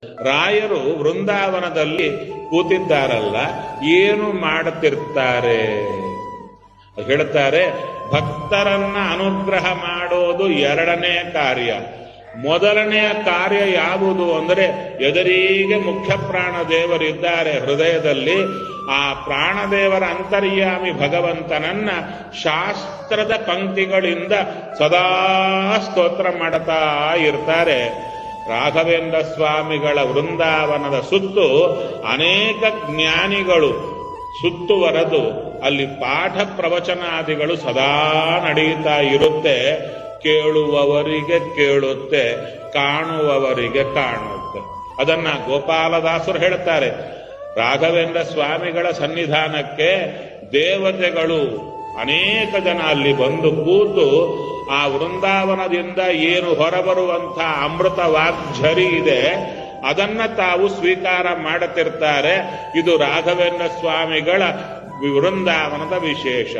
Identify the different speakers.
Speaker 1: ರಾಯರು ವೃಂದಾವನದಲ್ಲಿ ಕೂತಿದ್ದಾರಲ್ಲ, ಏನು ಮಾಡುತ್ತಿರ್ತಾರೆ ಹೇಳ್ತಾರೆ. ಭಕ್ತರನ್ನ ಅನುಗ್ರಹ ಮಾಡೋದು ಎರಡನೇ ಕಾರ್ಯ. ಮೊದಲನೆಯ ಕಾರ್ಯ ಯಾವುದು ಅಂದರೆ, ಎದುರಿಗೆ ಮುಖ್ಯ ಪ್ರಾಣದೇವರಿದ್ದಾರೆ ಹೃದಯದಲ್ಲಿ. ಆ ಪ್ರಾಣದೇವರ ಅಂತರ್ಯಾಮಿ ಭಗವಂತನನ್ನ ಶಾಸ್ತ್ರದ ಪಂಕ್ತಿಗಳಿಂದ ಸದಾ ಸ್ತೋತ್ರ ಮಾಡುತ್ತಾ ಇರ್ತಾರೆ. ರಾಘವೇಂದ್ರ ಸ್ವಾಮಿಗಳ ವೃಂದಾವನದ ಸುತ್ತು ಅನೇಕ ಜ್ಞಾನಿಗಳು ಸುತ್ತುವರೆದು ಅಲ್ಲಿ ಪಾಠ ಪ್ರವಚನಾದಿಗಳು ಸದಾ ನಡೆಯುತ್ತಾ ಇರುತ್ತೆ. ಕೇಳುವವರಿಗೆ ಕೇಳುತ್ತೆ, ಕಾಣುವವರಿಗೆ ಕಾಣುತ್ತೆ. ಅದನ್ನ ಗೋಪಾಲದಾಸರು ಹೇಳ್ತಾರೆ. ರಾಘವೇಂದ್ರ ಸ್ವಾಮಿಗಳ ಸನ್ನಿಧಾನಕ್ಕೆ ದೇವತೆಗಳು ಅನೇಕ ಜನ ಅಲ್ಲಿ ಬಂದು ಕೂತು ಆ ವೃಂದಾವನದಿಂದ ಏನು ಹೊರಬರುವಂಥ ಅಮೃತ ವಾಗ್ಝರಿ ಇದೆ ಅದನ್ನ ತಾವು ಸ್ವೀಕಾರ ಮಾಡುತ್ತಿರ್ತಾರೆ. ಇದು ರಾಘವೇಂದ್ರ ಸ್ವಾಮಿಗಳ ವೃಂದಾವನದ ವಿಶೇಷ.